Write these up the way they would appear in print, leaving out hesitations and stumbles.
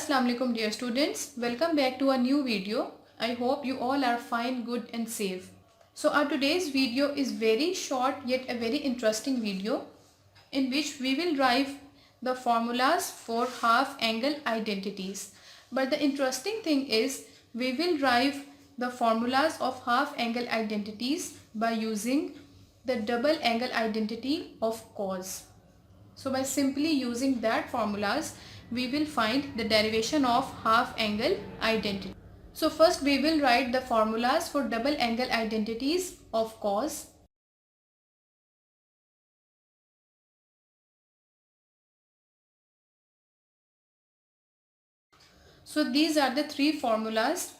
Assalamu alaikum dear students, welcome back to a new video. I hope you all are fine, good and safe. So our today's video is very short yet a very interesting video in which we will derive the formulas for half angle identities. But the interesting thing is we will derive the formulas of half angle identities by using the double angle identity of cos. So by simply using that formulas, we will find the derivation of half angle identity. So first we will write the formulas for double angle identities of cos. So these are the three formulas.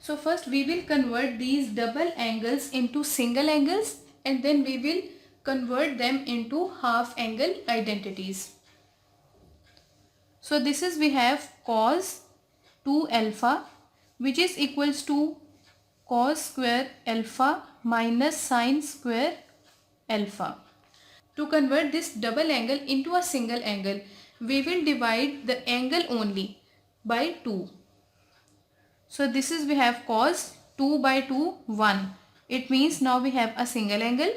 So first we will convert these double angles into single angles and then we will convert them into half angle identities. So this is, we have cos 2 alpha which is equals to cos square alpha minus sin square alpha. To convert this double angle into a single angle, we will divide the angle only by 2. So this is, we have cos 2 by 2 1. It means now we have a single angle.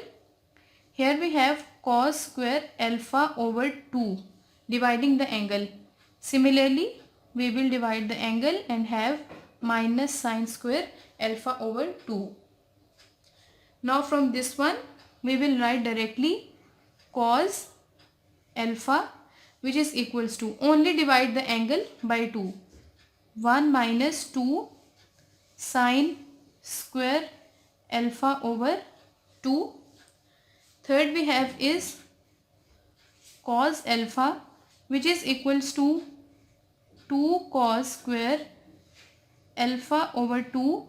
Here we have cos square alpha over 2 dividing the angle. Similarly, we will divide the angle and have minus sin square alpha over 2. Now from this one we will write directly cos alpha which is equals to, only divide the angle by 2. 1 minus 2 sin square alpha over 2. Third we have is cos alpha which is equals to 2 cos square alpha over 2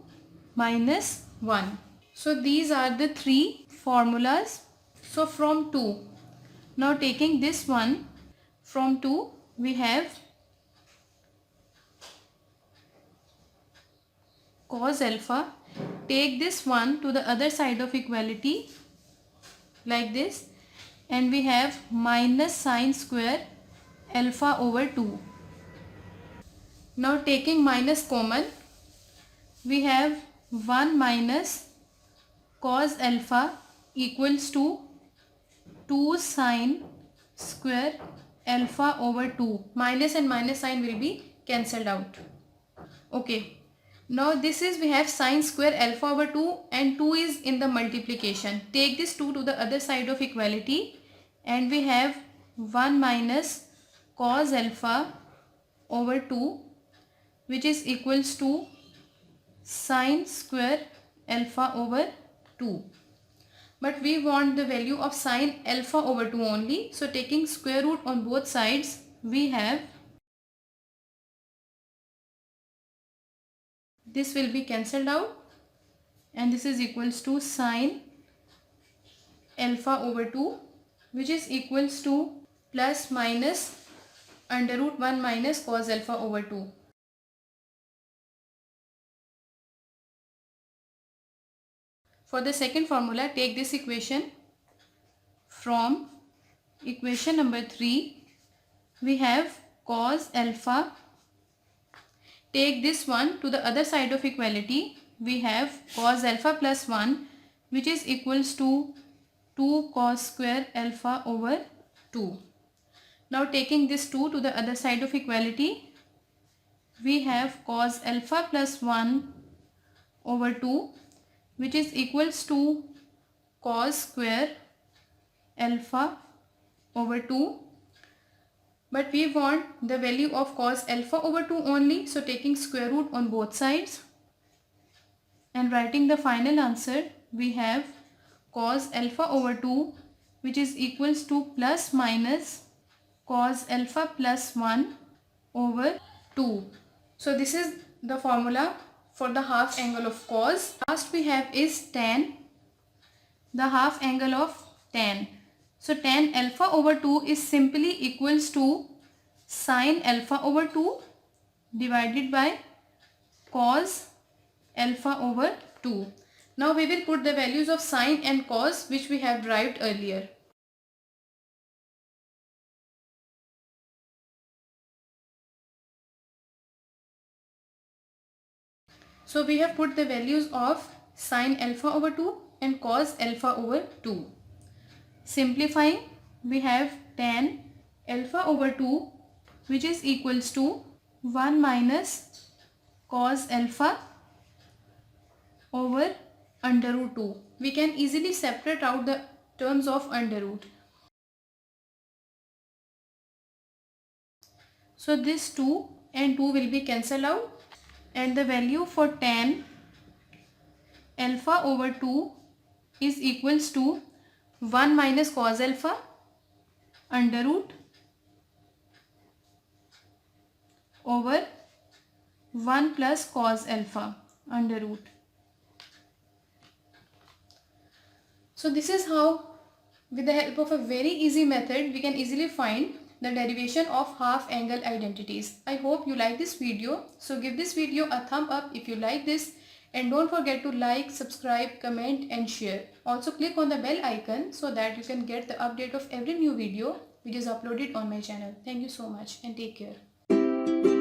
minus 1. So these are the three formulas. So from 2, now taking this one, from 2 we have cos alpha. Take this one to the other side of equality like this and we have minus sin square alpha over 2. Now taking minus common, we have 1 minus cos alpha equals to 2 sin square alpha over 2. Minus and minus sign will be cancelled out. Okay. Now this is, we have sin square alpha over 2 and 2 is in the multiplication. Take this 2 to the other side of equality and we have 1 minus cos alpha over 2 which is equals to sin square alpha over 2. But we want the value of sin alpha over 2 only. So taking square root on both sides, we have, this will be cancelled out and this is equals to sin alpha over 2 which is equals to plus minus under root 1 minus cos alpha over 2. For the second formula, take this equation. From equation number 3, we have cos alpha. Take this one to the other side of equality. We have cos alpha plus 1 which is equals to 2 cos square alpha over 2. Now taking this 2 to the other side of equality, we have cos alpha plus 1 over 2 which is equals to cos square alpha over 2. But we want the value of cos alpha over 2 only. So taking square root on both sides and writing the final answer, we have cos alpha over 2 which is equals to plus minus cos alpha plus 1 over 2. So this is the formula for the half angle of cos. Last we have is tan, the half angle of tan. So tan alpha over 2 is simply equals to sin alpha over 2 divided by cos alpha over 2. Now we will put the values of sin and cos which we have derived earlier. So we have put the values of sine alpha over 2 and cos alpha over 2. Simplifying, we have tan alpha over 2 which is equals to 1 minus cos alpha over under root 2. We can easily separate out the terms of under root. So this 2 and 2 will be cancelled out, and the value for tan alpha over 2 is equals to 1 minus cos alpha under root over 1 plus cos alpha under root. So this is how, with the help of a very easy method, we can easily find the derivation of half angle identities. I hope you like this video. So give this video a thumb up if you like this, and don't forget to like, subscribe, comment and share. Also click on the bell icon so that you can get the update of every new video which is uploaded on my channel. Thank you so much and take care.